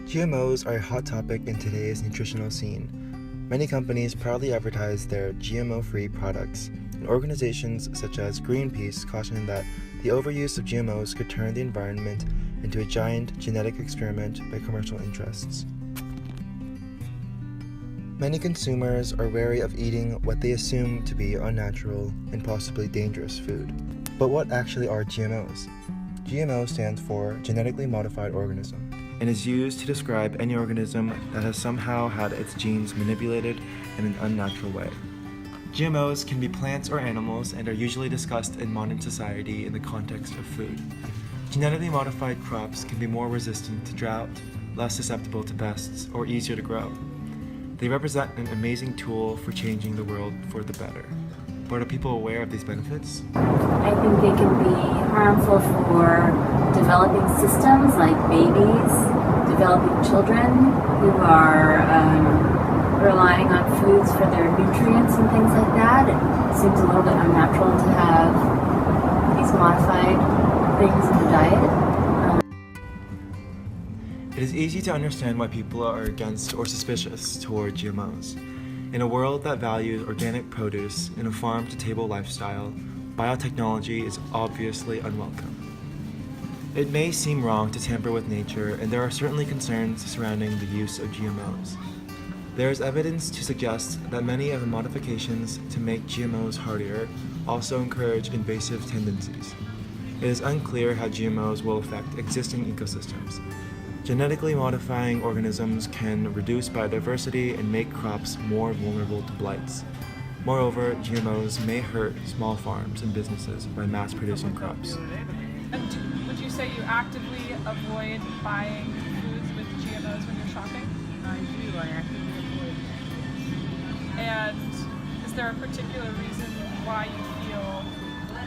GMOs are a hot topic in today's nutritional scene. Many companies proudly advertise their GMO-free products, and organizations such as Greenpeace caution that the overuse of GMOs could turn the environment into a giant genetic experiment by commercial interests. Many consumers are wary of eating what they assume to be unnatural and possibly dangerous food. But what actually are GMOs? GMO stands for Genetically Modified Organism, and is used to describe any organism that has somehow had its genes manipulated in an unnatural way. GMOs can be plants or animals and are usually discussed in modern society in the context of food. Genetically modified crops can be more resistant to drought, less susceptible to pests, or easier to grow. They represent an amazing tool for changing the world for the better. But are people aware of these benefits? I think they can be harmful for developing systems like babies, developing children who are relying on foods for their nutrients and things like that. It seems a little bit unnatural to have these modified things in the diet. It is easy to understand why people are against or suspicious toward GMOs. In a world that values organic produce and a farm-to-table lifestyle, biotechnology is obviously unwelcome. It may seem wrong to tamper with nature, and there are certainly concerns surrounding the use of GMOs. There is evidence to suggest that many of the modifications to make GMOs hardier also encourage invasive tendencies. It is unclear how GMOs will affect existing ecosystems. Genetically modifying organisms can reduce biodiversity and make crops more vulnerable to blights. Moreover, GMOs may hurt small farms and businesses by mass-producing crops. And would you say you actively avoid buying foods with GMOs when you're shopping? I do. I actively avoid it. And is there a particular reason why you feel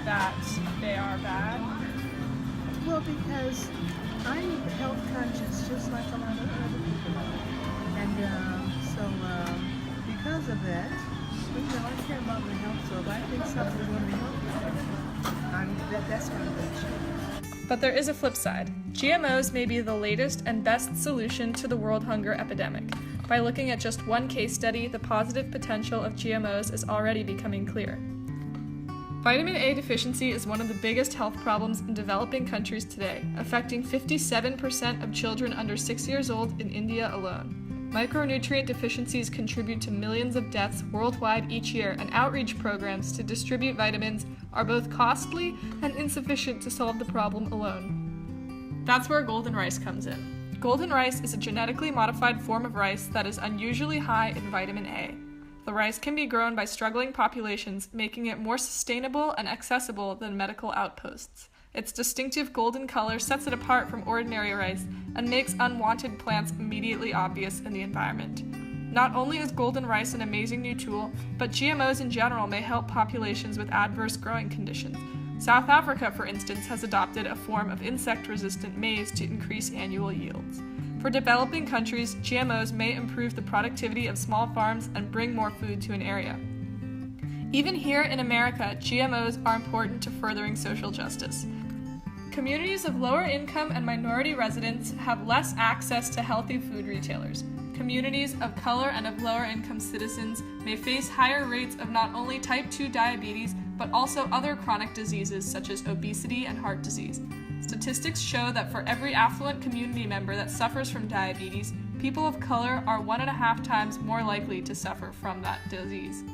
that they are bad? Well, because I'm health conscious just like a lot of other people are. And because of that, I care about my health, so if I think something's going to be helpful, that's my nature. But there is a flip side. GMOs may be the latest and best solution to the world hunger epidemic. By looking at just one case study, the positive potential of GMOs is already becoming clear. Vitamin A deficiency is one of the biggest health problems in developing countries today, affecting 57% of children under 6 years old in India alone. Micronutrient deficiencies contribute to millions of deaths worldwide each year, and outreach programs to distribute vitamins are both costly and insufficient to solve the problem alone. That's where golden rice comes in. Golden rice is a genetically modified form of rice that is unusually high in vitamin A. The rice can be grown by struggling populations, making it more sustainable and accessible than medical outposts. Its distinctive golden color sets it apart from ordinary rice and makes unwanted plants immediately obvious in the environment. Not only is golden rice an amazing new tool, but GMOs in general may help populations with adverse growing conditions. South Africa, for instance, has adopted a form of insect-resistant maize to increase annual yields. For developing countries, GMOs may improve the productivity of small farms and bring more food to an area. Even here in America, GMOs are important to furthering social justice. Communities of lower income and minority residents have less access to healthy food retailers. Communities of color and of lower income citizens may face higher rates of not only type 2 diabetes, but also other chronic diseases such as obesity and heart disease. Statistics show that for every affluent community member that suffers from diabetes, people of color are 1.5 times more likely to suffer from that disease.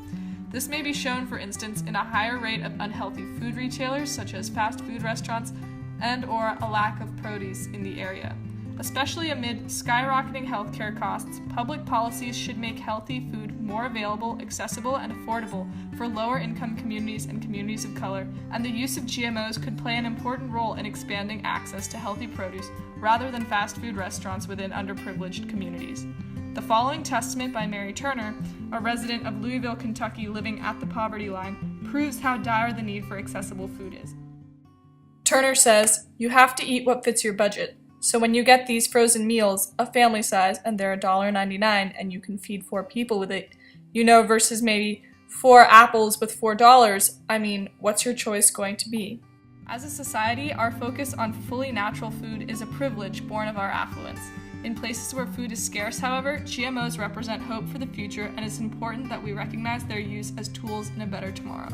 This may be shown, for instance, in a higher rate of unhealthy food retailers, such as fast food restaurants, and/or a lack of produce in the area. Especially amid skyrocketing healthcare costs, public policies should make healthy food more available, accessible, and affordable for lower-income communities and communities of color, and the use of GMOs could play an important role in expanding access to healthy produce rather than fast food restaurants within underprivileged communities. The following testament by Mary Turner, a resident of Louisville, Kentucky living at the poverty line, proves how dire the need for accessible food is. Turner says, "You have to eat what fits your budget. So when you get these frozen meals, a family size, and they're $1.99 and you can feed 4 people with it, versus maybe 4 apples with $4, what's your choice going to be?" As a society, our focus on fully natural food is a privilege born of our affluence. In places where food is scarce, however, GMOs represent hope for the future, and it's important that we recognize their use as tools in a better tomorrow.